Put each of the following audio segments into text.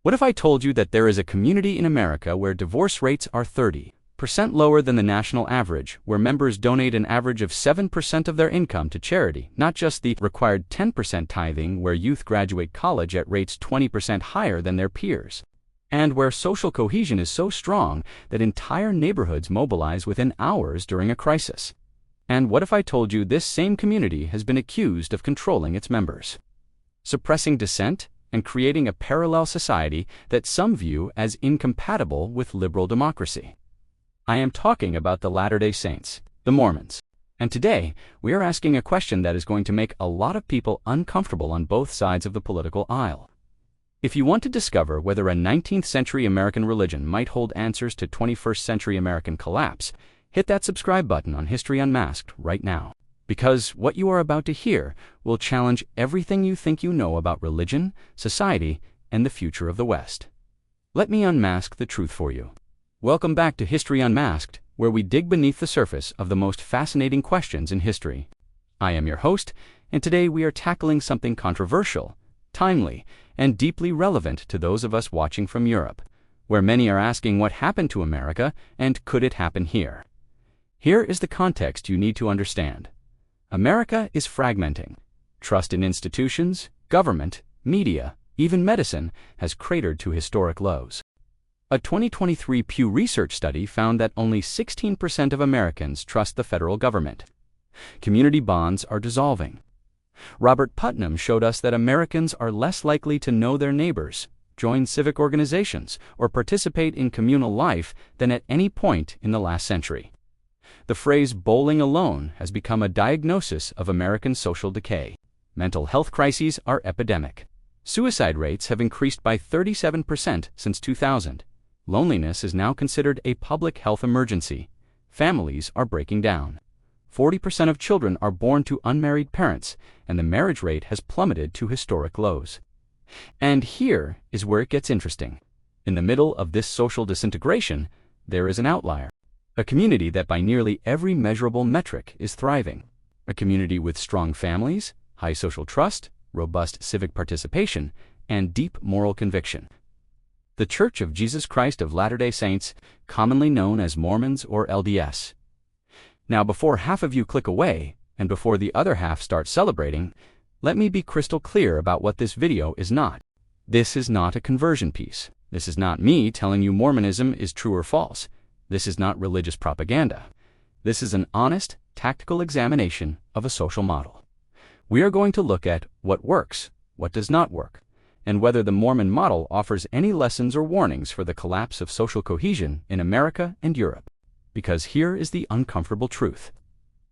What if I told you that there is a community in America where divorce rates are 30% lower than the national average, where members donate an average of 7% of their income to charity, not just the required 10% tithing, where youth graduate college at rates 20% higher than their peers, and where social cohesion is so strong that entire neighborhoods mobilize within hours during a crisis? And what if I told you this same community has been accused of controlling its members, suppressing dissent, and creating a parallel society that some view as incompatible with liberal democracy? I am talking about the Latter-day Saints, the Mormons. And today, we are asking a question that is going to make a lot of people uncomfortable on both sides of the political aisle. If you want to discover whether a 19th century American religion might hold answers to 21st century American collapse, hit that subscribe button on History Unmasked right now. Because what you are about to hear will challenge everything you think you know about religion, society, and the future of the West. Let me unmask the truth for you. Welcome back to History Unmasked, where we dig beneath the surface of the most fascinating questions in history. I am your host, and today we are tackling something controversial, timely, and deeply relevant to those of us watching from Europe, where many are asking what happened to America and could it happen here. Here is the context you need to understand. America is fragmenting. Trust in institutions, government, media, even medicine has cratered to historic lows. A 2023 Pew Research study found that only 16% of Americans trust the federal government. Community bonds are dissolving. Robert Putnam showed us that Americans are less likely to know their neighbors, join civic organizations, or participate in communal life than at any point in the last century. The phrase bowling alone has become a diagnosis of American social decay. Mental health crises are epidemic. Suicide rates have increased by 37% since 2000. Loneliness is now considered a public health emergency. Families are breaking down. 40% of children are born to unmarried parents, and the marriage rate has plummeted to historic lows. And here is where it gets interesting. In the middle of this social disintegration, there is an outlier. A community that by nearly every measurable metric is thriving. A community with strong families, high social trust, robust civic participation, and deep moral conviction. The Church of Jesus Christ of Latter-day Saints, commonly known as Mormons or LDS. Now, before half of you click away, and before the other half start celebrating, let me be crystal clear about what this video is not. This is not a conversion piece. This is not me telling you Mormonism is true or false. This is not religious propaganda. This is an honest, tactical examination of a social model. We are going to look at what works, what does not work, and whether the Mormon model offers any lessons or warnings for the collapse of social cohesion in America and Europe. Because here is the uncomfortable truth.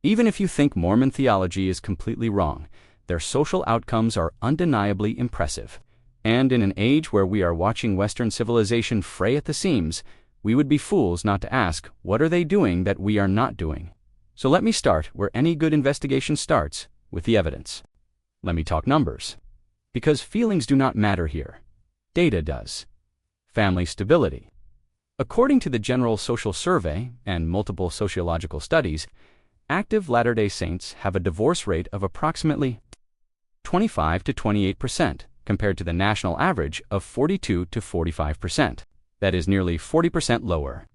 Even if you think Mormon theology is completely wrong, their social outcomes are undeniably impressive. And in an age where we are watching Western civilization fray at the seams, we would be fools not to ask, what are they doing that we are not doing? So let me start where any good investigation starts, with the evidence. Let me talk numbers. Because feelings do not matter here. Data does. Family stability. According to the General Social Survey and multiple sociological studies, active Latter-day Saints have a divorce rate of approximately 25 to 28%, compared to the national average of 42 to 45%. That is nearly 40% lower.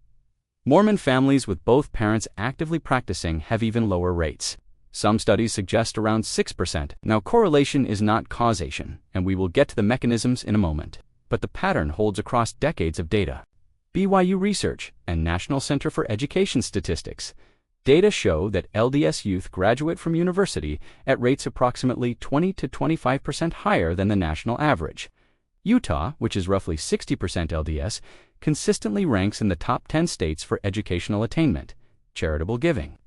Mormon families with both parents actively practicing have even lower rates. Some studies suggest around 6%. Now, correlation is not causation, and we will get to the mechanisms in a moment. But the pattern holds across decades of data. BYU Research and National Center for Education Statistics data show that LDS youth graduate from university at rates approximately 20 to 25% higher than the national average. Utah, which is roughly 60% LDS, consistently ranks in the top 10 states for educational attainment, charitable giving.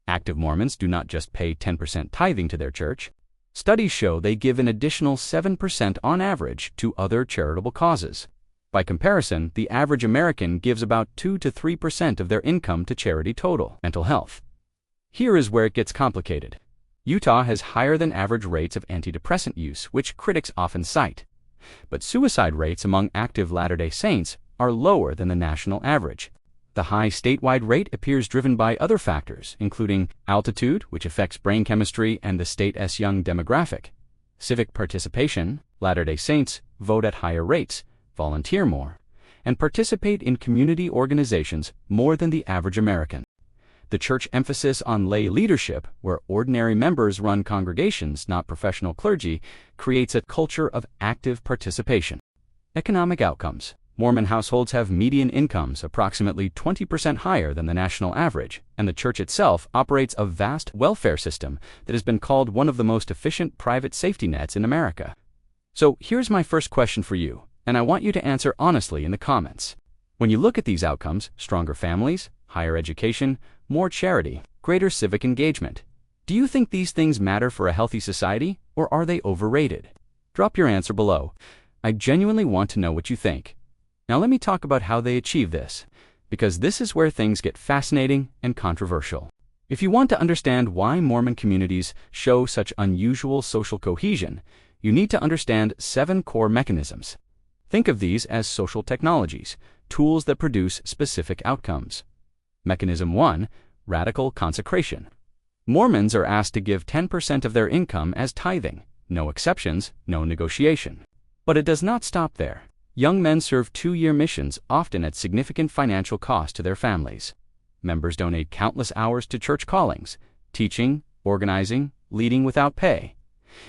Active Mormons do not just pay 10% tithing to their church. Studies show they give an additional 7% on average to other charitable causes. By comparison, the average American gives about 2 to 3% of their income to charity total. Mental health. Here is where it gets complicated. Utah has higher than average rates of antidepressant use, which critics often cite. But suicide rates among active Latter-day Saints are lower than the national average. The high statewide rate appears driven by other factors, including altitude, which affects brain chemistry and the state's young demographic. Civic participation. Latter-day Saints vote at higher rates, volunteer more, and participate in community organizations more than the average American. The church emphasis on lay leadership, where ordinary members run congregations, not professional clergy, creates a culture of active participation. Economic outcomes. Mormon households have median incomes approximately 20% higher than the national average, and the church itself operates a vast welfare system that has been called one of the most efficient private safety nets in America. So here's my first question for you, and I want you to answer honestly in the comments. When you look at these outcomes, stronger families, higher education, more charity, greater civic engagement, do you think these things matter for a healthy society, or are they overrated? Drop your answer below. I genuinely want to know what you think. Now let me talk about how they achieve this, because this is where things get fascinating and controversial. If you want to understand why Mormon communities show such unusual social cohesion, you need to understand 7 core mechanisms. Think of these as social technologies, tools that produce specific outcomes. Mechanism 1, radical consecration. Mormons are asked to give 10% of their income as tithing. No exceptions, no negotiation. But it does not stop there. Young men serve 2-year missions, often at significant financial cost to their families. Members donate countless hours to church callings, teaching, organizing, leading without pay.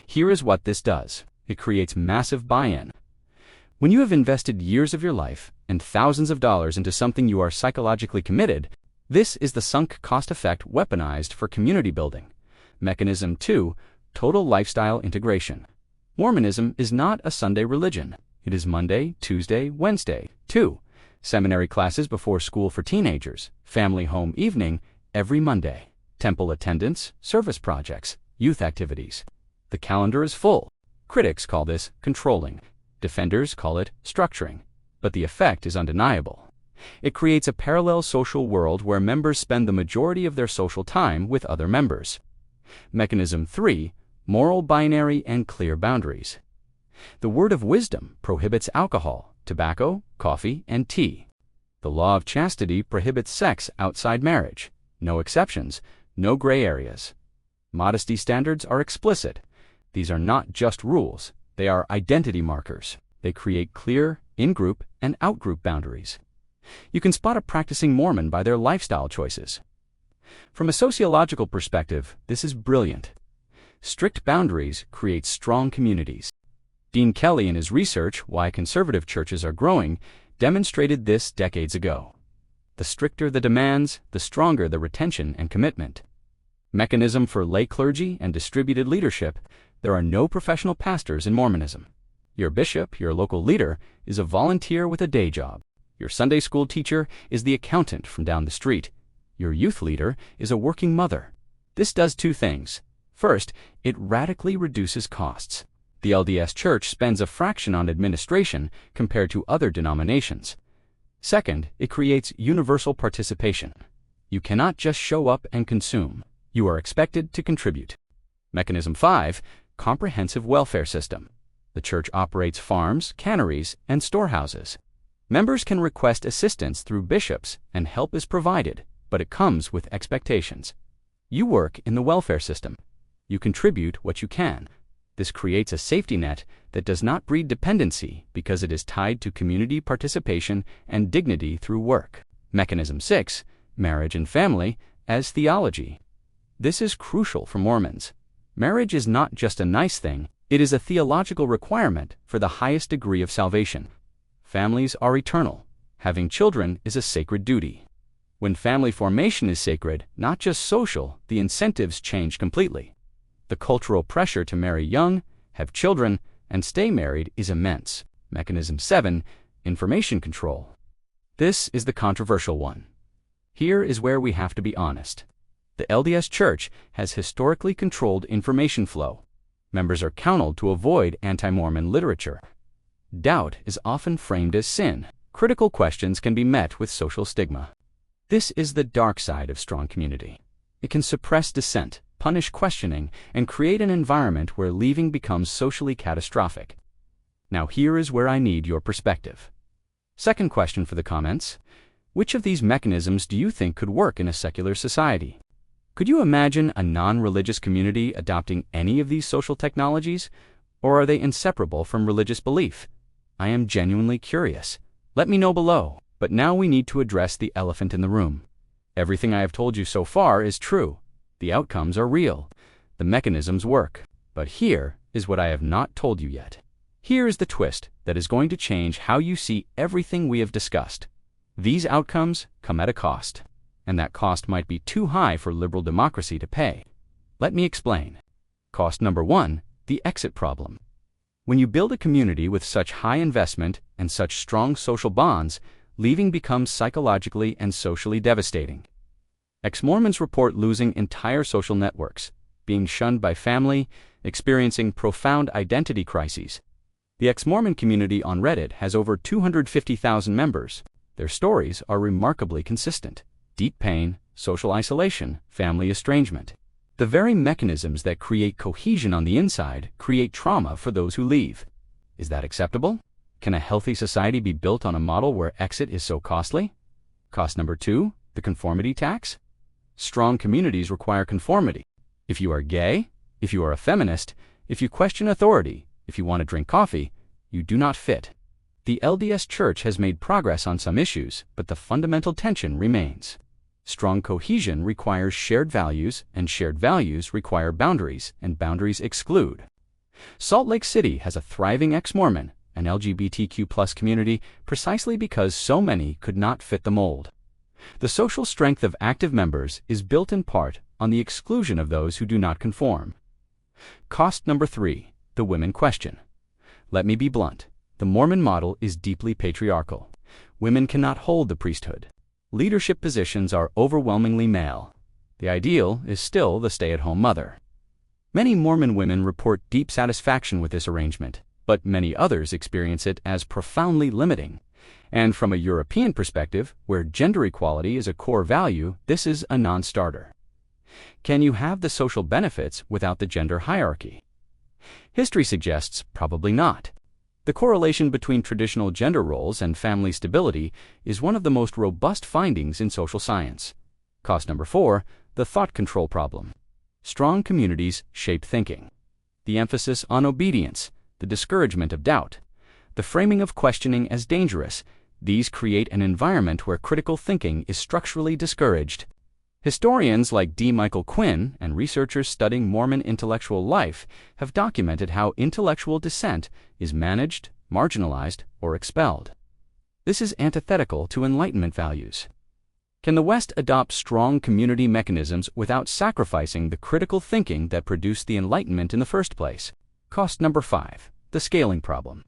Here is what this does. It creates massive buy-in. When you have invested years of your life and thousands of dollars into something you are psychologically committed, this is the sunk cost effect weaponized for community building. Mechanism 2, total lifestyle integration. Mormonism is not a Sunday religion. It is Monday, Tuesday, Wednesday. 2. Seminary classes before school for teenagers, family home evening, every Monday. Temple attendance, service projects, youth activities. The calendar is full. Critics call this controlling. Defenders call it structuring. But the effect is undeniable. It creates a parallel social world where members spend the majority of their social time with other members. Mechanism 3, moral binary and clear boundaries. The word of wisdom prohibits alcohol, tobacco, coffee, and tea. The law of chastity prohibits sex outside marriage. No exceptions, no gray areas. Modesty standards are explicit. These are not just rules, they are identity markers. They create clear in-group and out-group boundaries. You can spot a practicing Mormon by their lifestyle choices. From a sociological perspective, this is brilliant. Strict boundaries create strong communities. Dean Kelly, in his research, Why Conservative Churches Are Growing, demonstrated this decades ago. The stricter the demands, the stronger the retention and commitment. Mechanism for lay clergy and distributed leadership. There are no professional pastors in Mormonism. Your bishop, your local leader, is a volunteer with a day job. Your Sunday school teacher is the accountant from down the street. Your youth leader is a working mother. This does 2 things. First, it radically reduces costs. The LDS Church spends a fraction on administration compared to other denominations. Second, it creates universal participation. You cannot just show up and consume. You are expected to contribute. Mechanism 5, comprehensive welfare system. The church operates farms, canneries, and storehouses. Members can request assistance through bishops, and help is provided, but it comes with expectations. You work in the welfare system. You contribute what you can. This creates a safety net that does not breed dependency because it is tied to community participation and dignity through work. Mechanism 6, marriage and family as theology. This is crucial for Mormons. Marriage is not just a nice thing, it is a theological requirement for the highest degree of salvation. Families are eternal. Having children is a sacred duty. When family formation is sacred, not just social, the incentives change completely. The cultural pressure to marry young, have children, and stay married is immense. Mechanism 7, information control. This is the controversial one. Here is where we have to be honest. The LDS Church has historically controlled information flow. Members are counseled to avoid anti-Mormon literature. Doubt is often framed as sin. Critical questions can be met with social stigma. This is the dark side of strong community. It can suppress dissent, punish questioning, and create an environment where leaving becomes socially catastrophic. Now here is where I need your perspective. Second question for the comments. Which of these mechanisms do you think could work in a secular society? Could you imagine a non-religious community adopting any of these social technologies? Or are they inseparable from religious belief? I am genuinely curious. Let me know below. But now we need to address the elephant in the room. Everything I have told you so far is true. The outcomes are real. The mechanisms work. But here is what I have not told you yet. Here is the twist that is going to change how you see everything we have discussed. These outcomes come at a cost, and that cost might be too high for liberal democracy to pay. Let me explain. Cost number 1, the exit problem. When you build a community with such high investment and such strong social bonds, leaving becomes psychologically and socially devastating. Ex-Mormons report losing entire social networks, being shunned by family, experiencing profound identity crises. The ex-Mormon community on Reddit has over 250,000 members. Their stories are remarkably consistent. Deep pain, social isolation, family estrangement. The very mechanisms that create cohesion on the inside create trauma for those who leave. Is that acceptable? Can a healthy society be built on a model where exit is so costly? Cost number 2, the conformity tax. Strong communities require conformity. If you are gay, if you are a feminist, if you question authority, if you want to drink coffee, you do not fit. The LDS Church has made progress on some issues, but the fundamental tension remains. Strong cohesion requires shared values, and shared values require boundaries, and boundaries exclude. Salt Lake City has a thriving ex-Mormon, an LGBTQ+ community, precisely because so many could not fit the mold. The social strength of active members is built in part on the exclusion of those who do not conform. Cost number 3, the women question. Let me be blunt. The Mormon model is deeply patriarchal. Women cannot hold the priesthood. Leadership positions are overwhelmingly male. The ideal is still the stay-at-home mother. Many Mormon women report deep satisfaction with this arrangement, but many others experience it as profoundly limiting. And from a European perspective, where gender equality is a core value, this is a non-starter. Can you have the social benefits without the gender hierarchy? History suggests probably not. The correlation between traditional gender roles and family stability is one of the most robust findings in social science. Cost number 4, the thought control problem. Strong communities shape thinking. The emphasis on obedience, the discouragement of doubt, the framing of questioning as dangerous, these create an environment where critical thinking is structurally discouraged. Historians like D. Michael Quinn and researchers studying Mormon intellectual life have documented how intellectual dissent is managed, marginalized, or expelled. This is antithetical to Enlightenment values. Can the West adopt strong community mechanisms without sacrificing the critical thinking that produced the Enlightenment in the first place? Cost number 5, the scaling problem.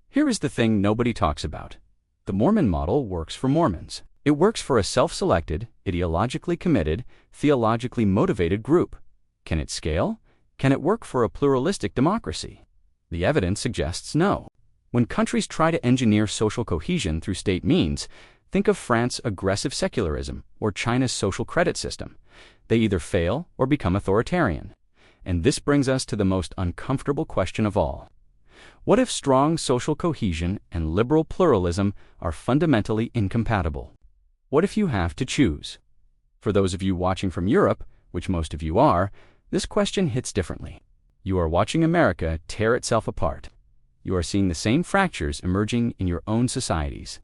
Here is the thing nobody talks about. The Mormon model works for Mormons. It works for a self-selected, ideologically committed, theologically motivated group. Can it scale? Can it work for a pluralistic democracy? The evidence suggests no. When countries try to engineer social cohesion through state means, think of France's aggressive secularism or China's social credit system. They either fail or become authoritarian. And this brings us to the most uncomfortable question of all. What if strong social cohesion and liberal pluralism are fundamentally incompatible? What if you have to choose? For those of you watching from Europe, which most of you are, this question hits differently. You are watching America tear itself apart. You are seeing the same fractures emerging in your own societies.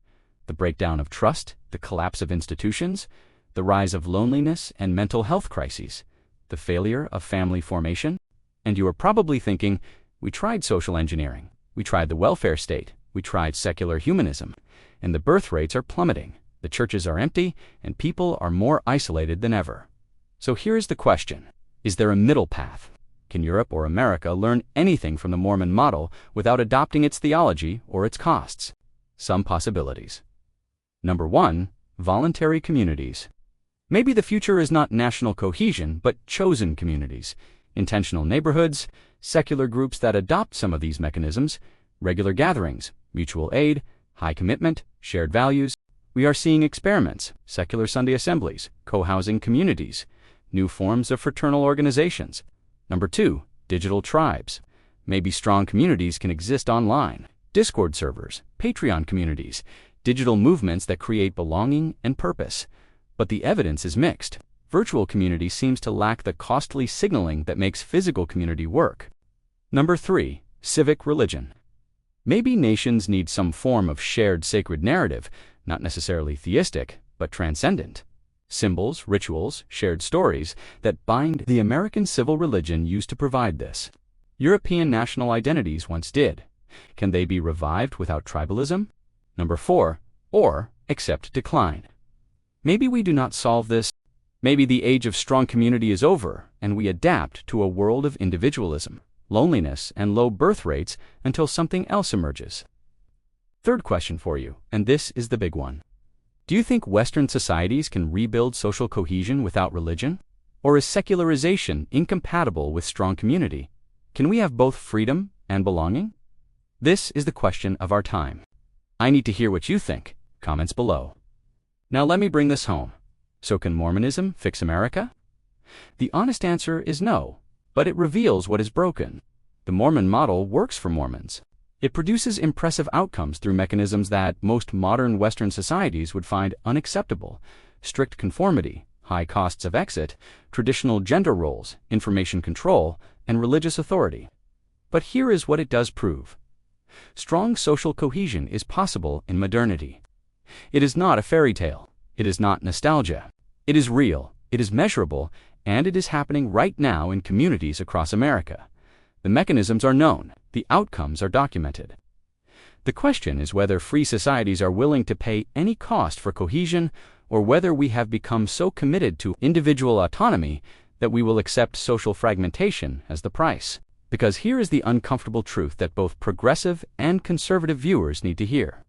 The breakdown of trust, the collapse of institutions, the rise of loneliness and mental health crises, the failure of family formation. And you are probably thinking, we tried social engineering, we tried the welfare state, we tried secular humanism, and the birth rates are plummeting. The churches are empty, and people are more isolated than ever. So here is the question. Is there a middle path? Can Europe or America learn anything from the Mormon model without adopting its theology or its costs? Some possibilities. Number 1, voluntary communities. Maybe the future is not national cohesion, but chosen communities, intentional neighborhoods, secular groups that adopt some of these mechanisms, regular gatherings, mutual aid, high commitment, shared values. We are seeing experiments, secular Sunday assemblies, co-housing communities, new forms of fraternal organizations. Number 2, digital tribes. Maybe strong communities can exist online. Discord servers, Patreon communities, digital movements that create belonging and purpose. But the evidence is mixed. Virtual community seems to lack the costly signaling that makes physical community work. Number 3, civic religion. Maybe nations need some form of shared sacred narrative, not necessarily theistic, but transcendent. Symbols, rituals, shared stories that bind the American civil religion used to provide this. European national identities once did. Can they be revived without tribalism? Number 4. Or accept decline. Maybe we do not solve this. Maybe the age of strong community is over, and we adapt to a world of individualism, loneliness, and low birth rates until something else emerges. Third question for you, and this is the big one. Do you think Western societies can rebuild social cohesion without religion? Or is secularization incompatible with strong community? Can we have both freedom and belonging? This is the question of our time. I need to hear what you think. Comments below. Now let me bring this home. So can Mormonism fix America? The honest answer is no, but it reveals what is broken. The Mormon model works for Mormons. It produces impressive outcomes through mechanisms that most modern Western societies would find unacceptable: strict conformity, high costs of exit, traditional gender roles, information control, and religious authority. But here is what it does prove. Strong social cohesion is possible in modernity. It is not a fairy tale. It is not nostalgia. It is real, it is measurable, and it is happening right now in communities across America. The mechanisms are known, the outcomes are documented. The question is whether free societies are willing to pay any cost for cohesion, or whether we have become so committed to individual autonomy that we will accept social fragmentation as the price. Because here is the uncomfortable truth that both progressive and conservative viewers need to hear.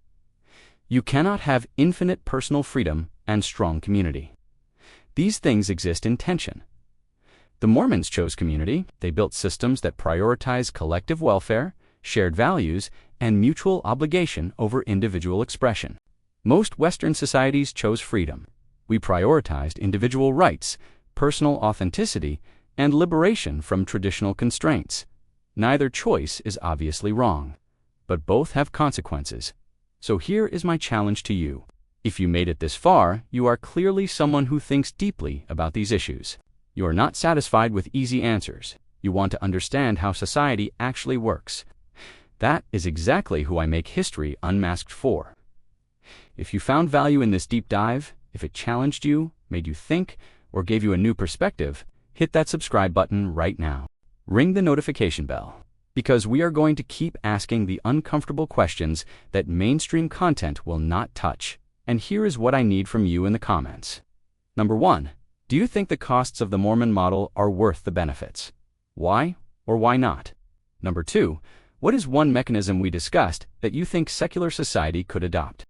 You cannot have infinite personal freedom and strong community. These things exist in tension. The Mormons chose community. They built systems that prioritize collective welfare, shared values, and mutual obligation over individual expression. Most Western societies chose freedom. We prioritized individual rights, personal authenticity, and liberation from traditional constraints. Neither choice is obviously wrong, but both have consequences. So here is my challenge to you. If you made it this far, you are clearly someone who thinks deeply about these issues. You are not satisfied with easy answers. You want to understand how society actually works. That is exactly who I make History Unmasked for. If you found value in this deep dive, if it challenged you, made you think, or gave you a new perspective, hit that subscribe button right now. Ring the notification bell, because we are going to keep asking the uncomfortable questions that mainstream content will not touch. And here is what I need from you in the comments. Number 1. Do you think the costs of the Mormon model are worth the benefits? Why or why not? Number 2. What is one mechanism we discussed that you think secular society could adopt?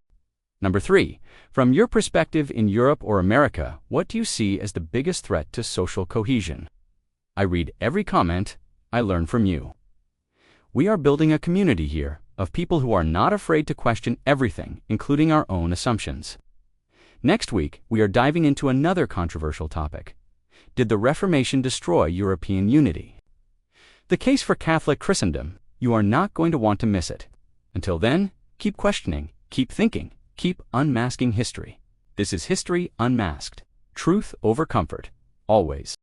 Number 3. From your perspective in Europe or America, what do you see as the biggest threat to social cohesion? I read every comment. I learn from you. We are building a community here of people who are not afraid to question everything, including our own assumptions. Next week, we are diving into another controversial topic. Did the Reformation destroy European unity? The case for Catholic Christendom. You are not going to want to miss it. Until then, keep questioning, keep thinking, keep unmasking history. This is History Unmasked. Truth over comfort. Always.